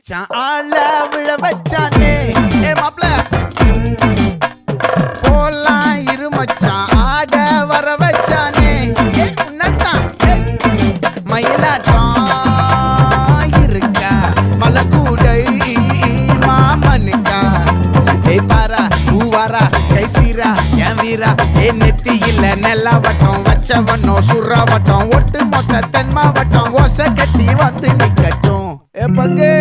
மச்சான் ஆள விழ வச்சானே ஏ மாப்ள போலாம் இரு மச்சான் ஆட வர வச்சானே ஏ உன்னதான் மயிலாட்டம் இருக்கா மலக்கூடை மாமனுக்கா ஏ பாரா ஊவாரா கைசீரா என் வீரா ஏ நெத்தி இல்ல நெல்லாவட்டம் வச்சவனோ சுறாவட்டம் ஒட்டு மொத்த தென் மாவட்டம் ஓசை கட்டி வந்து நிக்கட்டும் ஏ பங்கே